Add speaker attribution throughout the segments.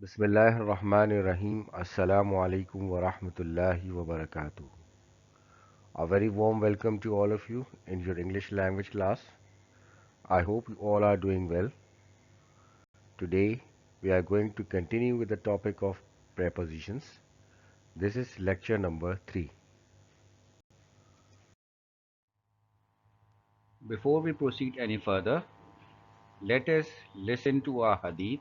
Speaker 1: Bismillahirrahmanirrahim. Assalamu alaikum wa rahmatullahi wa barakatuh. A very warm welcome to all of you in your English language class. I hope you all are doing well. Today we are going to continue with the topic of prepositions. This is lecture number 3.
Speaker 2: Before we proceed any further, let us listen to our hadith.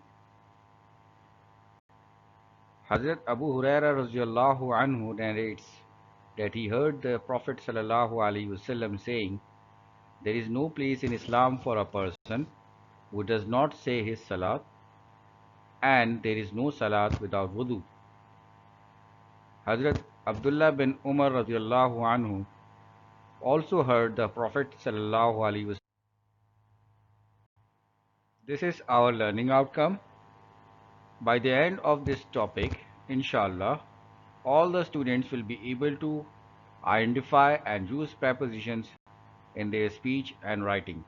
Speaker 2: Hazrat Abu Huraira radiallahu anhu narrates that he heard the Prophet sallallahu alaihi wasallam saying, "There is no place in Islam for a person who does not say his salat, and there is no salat without wudu." Hazrat Abdullah bin Umar radiallahu anhu also heard the Prophet sallallahu alaihi wasallam. This is our learning outcome. By the end of this topic, inshallah, all the students will be able to identify and use prepositions in their speech and writing.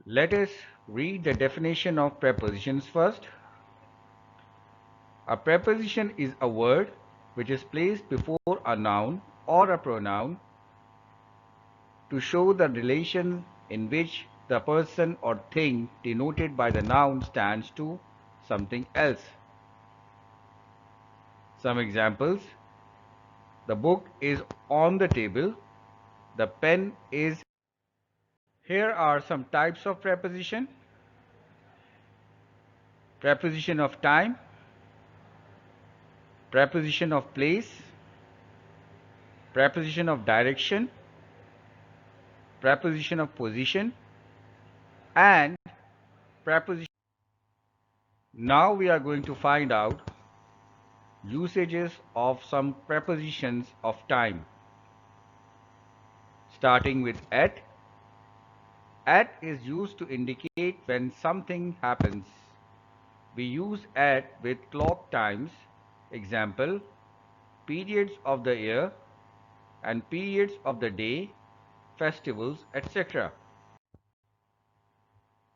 Speaker 2: Let us read the definition of prepositions first. A preposition is a word which is placed before a noun or a pronoun to show the relation in which the person or thing denoted by the noun stands to something else. Some examples: the book is on the table, the pen is. Here are some types of preposition: preposition of time, preposition of place, preposition of direction, preposition of position, and preposition. Now we are going to find out usages of some prepositions of time. Starting with at. At is used to indicate when something happens. We use at with clock times. Example: periods of the year and periods of the day, festivals, etc.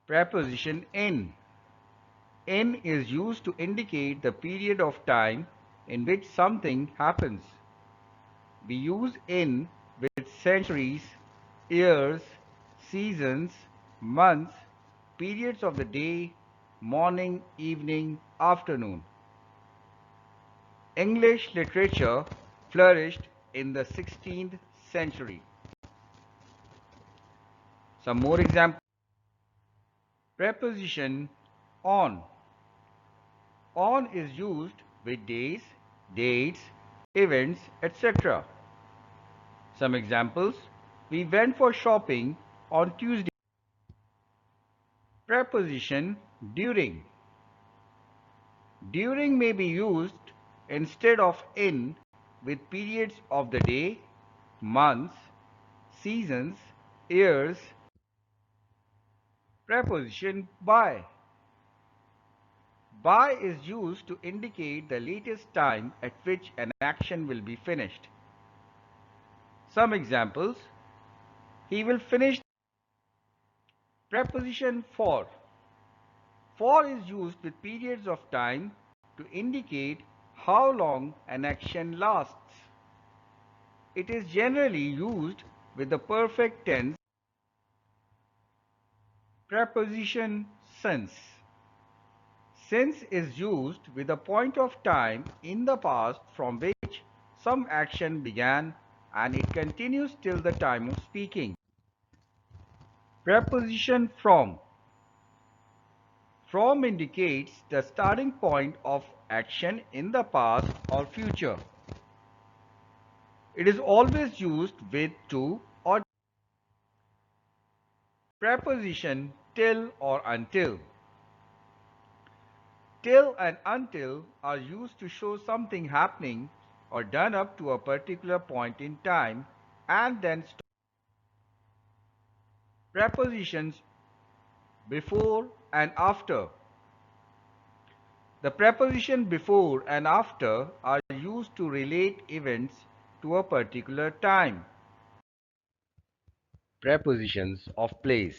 Speaker 2: Preposition in. In is used to indicate the period of time in which something happens. We use in with centuries, years, seasons, months, periods of the day, morning, evening, afternoon. English literature flourished in the 16th century. Some more examples. Preposition on. On is used with days, dates, events, etc. Some examples: we went for shopping on Tuesday. Preposition during. During may be used instead of in with periods of the day, months, seasons, years. Preposition by. By is used to indicate the latest time at which an action will be finished. Some examples: he will finish. Preposition for. For is used with periods of time to indicate how long an action lasts. It is generally used with the perfect tense. Preposition since. Since is used with a point of time in the past from which some action began and it continues till the time of speaking. Preposition from. From indicates the starting point of action in the past or future. It is always used with to or. Preposition till or until. Till and until are used to show something happening or done up to a particular point in time and then stop. Prepositions Before and after. The preposition before and after are used to relate events to a particular time.
Speaker 1: Prepositions of place.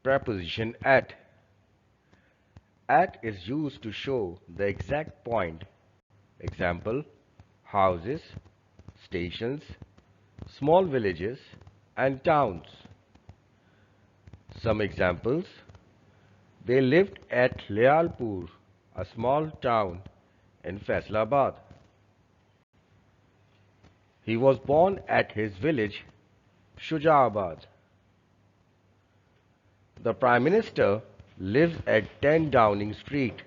Speaker 1: Preposition at. At is used to show the exact point. Example, houses, stations, small villages, and towns. Some examples: they lived at Lealpur, a small town in Faisalabad. He was born at his village, Shujaabad. The Prime Minister lives at 10 Downing Street.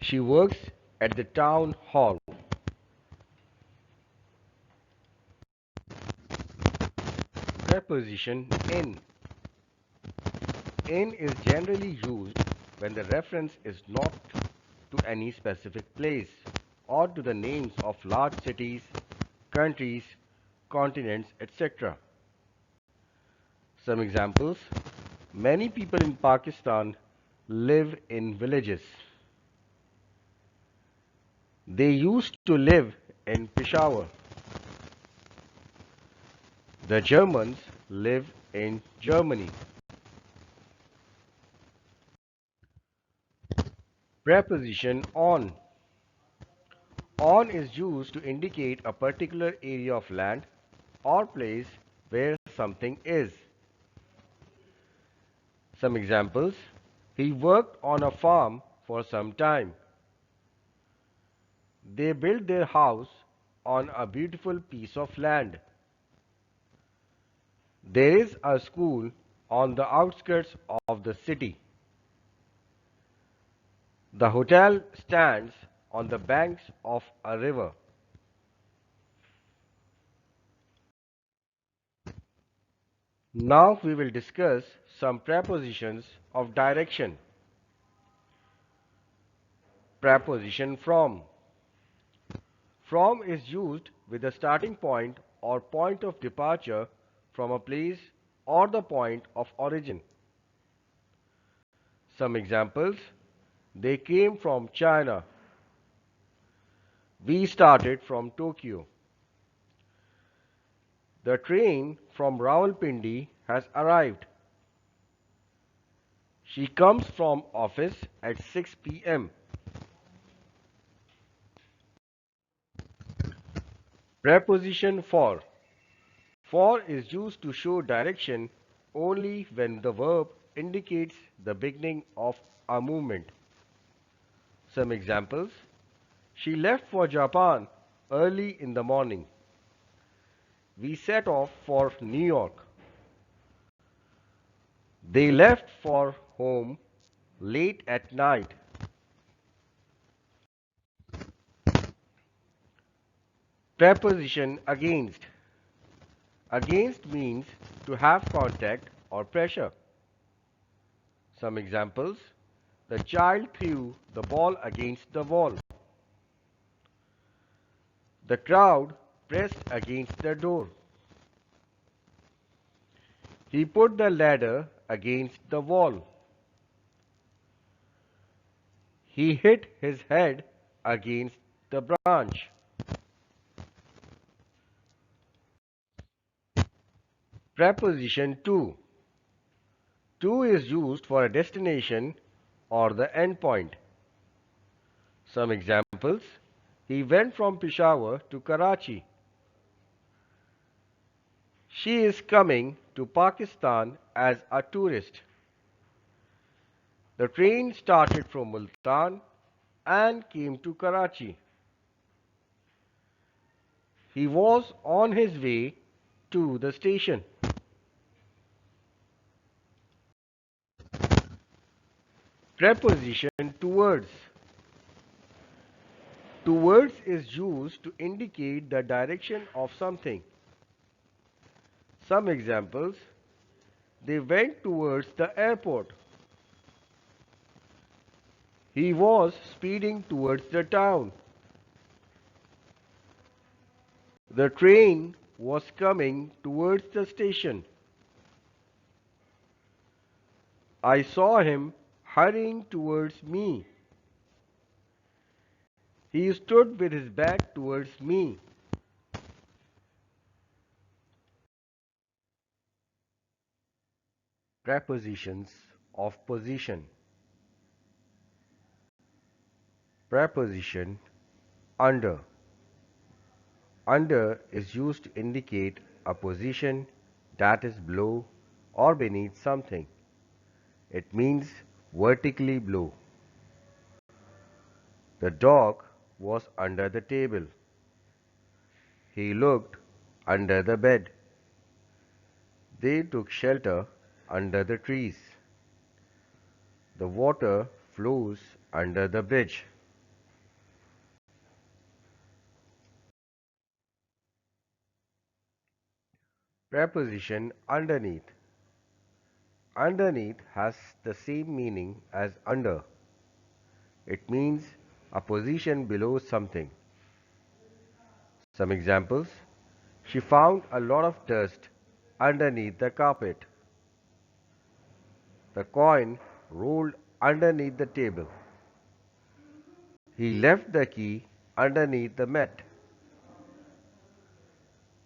Speaker 1: She works at the town hall. Preposition in. In is generally used when the reference is not to any specific place or to the names of large cities, countries, continents, etc. Some examples: many people in Pakistan live in villages. They used to live in Peshawar. The Germans live in Germany. Preposition on. On is used to indicate a particular area of land or place where something is. Some examples: he worked on a farm for some time. They built their house on a beautiful piece of land. There is a school on the outskirts of the city. The hotel stands on the banks of a river. Now we will discuss some prepositions of direction. Preposition from. From is used with the starting point or point of departure from a place or the point of origin. Some examples: they came from China. We started from Tokyo. The train from Rawalpindi has arrived. She comes from office at 6 p.m. Preposition for. For is used to show direction only when the verb indicates the beginning of a movement. Some examples: she left for Japan early in the morning. We set off for New York. They left for home late at night. Preposition against. Against means to have contact or pressure. Some examples: the child threw the ball against the wall. The crowd pressed against the door. He put the ladder against the wall. He hit his head against the branch. Preposition to. To is used for a destination or the end point. Some examples: he went from Peshawar to Karachi. She is coming to Pakistan as a tourist. The train started from Multan and came to Karachi. He was on his way to the station. Preposition towards. Towards is used to indicate the direction of something. Some examples: they went towards the airport. He was speeding towards the town. The train was coming towards the station. I saw him hurrying towards me. He stood with his back towards me. Prepositions of position. Preposition under. Under is used to indicate a position that is below or beneath something. It means vertically below. The dog was under the table. He looked under the bed. They took shelter under the trees. The water flows under the bridge. Preposition underneath. Underneath has the same meaning as under. It means a position below something. Some examples. She found a lot of dust underneath the carpet. The coin rolled underneath the table. He left the key underneath the mat.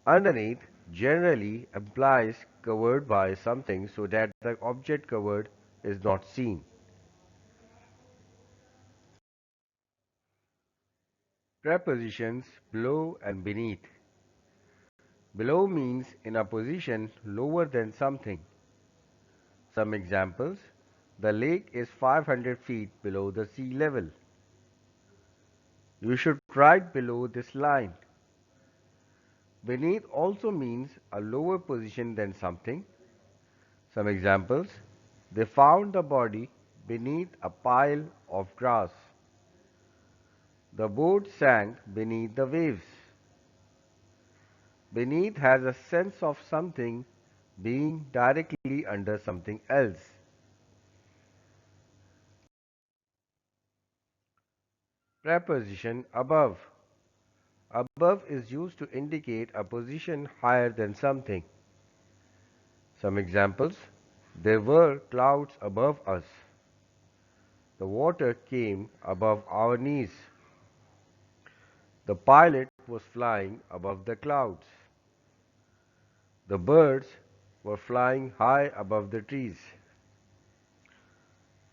Speaker 1: Underneath generally implies covered by something so that the object covered is not seen. Prepositions below and beneath. Below means in a position lower than something. Some examples. The lake is 500 feet below the sea level. You should write below this line. Beneath also means a lower position than something. Some examples. They found the body beneath a pile of grass. The boat sank beneath the waves. Beneath has a sense of something being directly under something else. Preposition above. Above is used to indicate a position higher than something. Some examples. There were clouds above us. The water came above our knees. The pilot was flying above the clouds. The birds were flying high above the trees.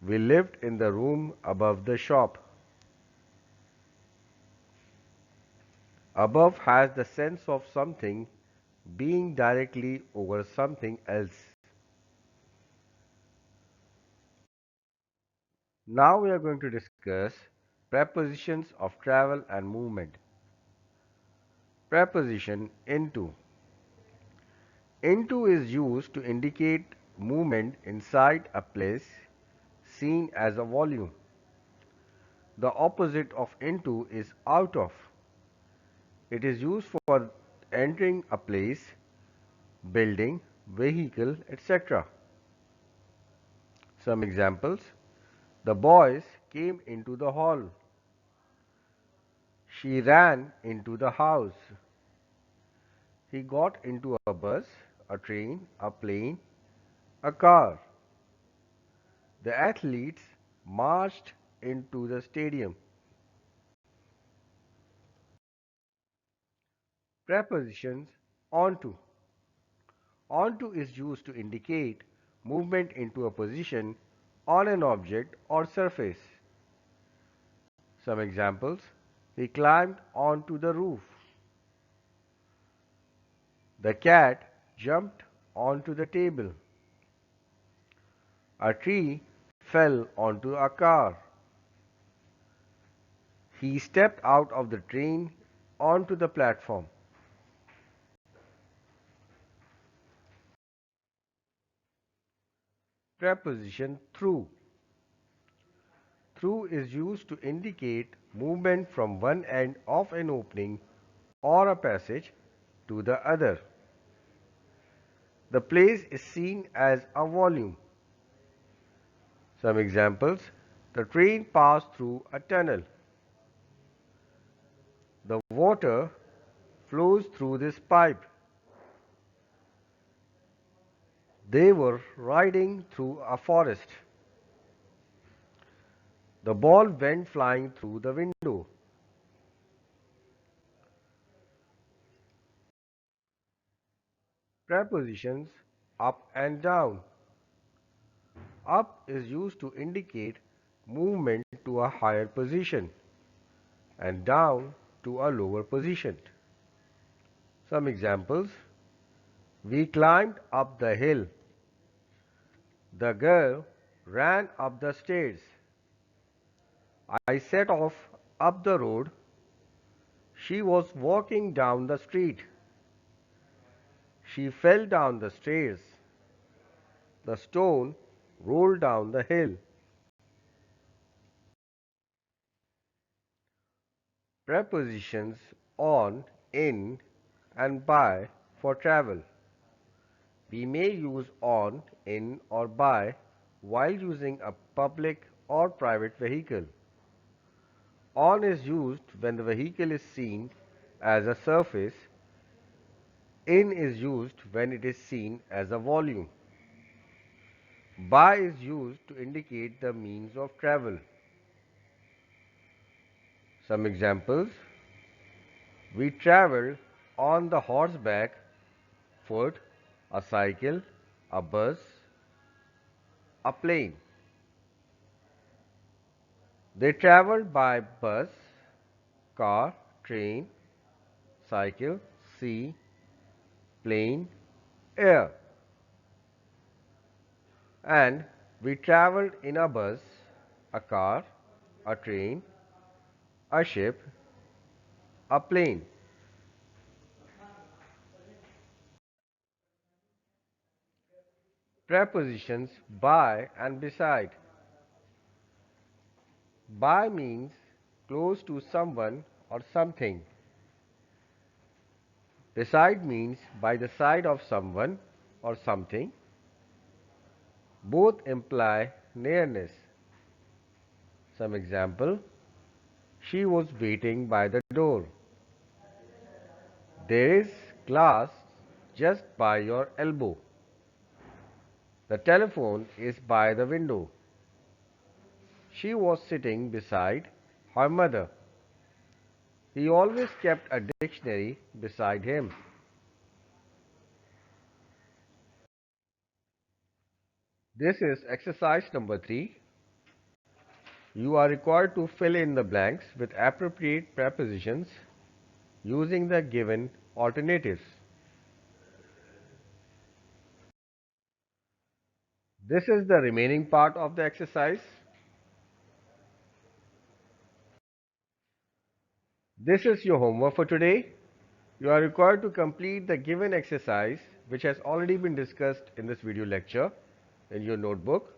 Speaker 1: We lived in the room above the shop. Above has the sense of something being directly over something else. Now we are going to discuss prepositions of travel and movement. Preposition into. Into is used to indicate movement inside a place seen as a volume. The opposite of into is out of. It is used for entering a place, building, vehicle, etc. Some examples. The boys came into the hall. She ran into the house. He got into a bus, a train, a plane, a car. The athletes marched into the stadium. Prepositions onto. Onto is used to indicate movement into a position on an object or surface. Some examples. He climbed onto the roof. The cat jumped onto the table. A tree fell onto a car. He stepped out of the train onto the platform. Preposition through. Through is used to indicate movement from one end of an opening or a passage to the other. The place is seen as a volume. Some examples. The train passed through a tunnel. The water flows through this pipe. They were riding through a forest. The ball went flying through the window. Prepositions up and down. Up is used to indicate movement to a higher position and down to a lower position. Some examples. We climbed up the hill. The girl ran up the stairs. I set off up the road. She was walking down the street. She fell down the stairs. The stone rolled down the hill. Prepositions on, in, and by for travel. We may use on, in, or by while using a public or private vehicle. On is used when the vehicle is seen as a surface. In is used when it is seen as a volume. By is used to indicate the means of travel. Some examples. We travel on the horseback, foot, a cycle, a bus, a plane. They traveled by bus, car, train, cycle, sea, plane, air. And we traveled in a bus, a car, a train, a ship, a plane. Prepositions by and beside. By means close to someone or something. Beside means by the side of someone or something. Both imply nearness. Some example. She was waiting by the door. There is glass just by your elbow. The telephone is by the window. She was sitting beside her mother. He always kept a dictionary beside him. This is exercise number 3. You are required to fill in the blanks with appropriate prepositions using the given alternatives. This is the remaining part of the exercise. This is your homework for today. You are required to complete the given exercise which has already been discussed in this video lecture in your notebook.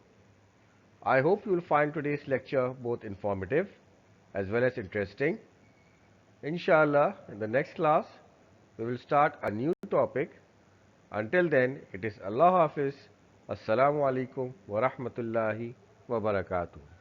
Speaker 1: I hope you will find today's lecture both informative as well as interesting. Inshallah, in the next class, we will start a new topic. Until then, it is Allah Hafiz. Assalamu alaikum wa rahmatullahi wa barakatuh.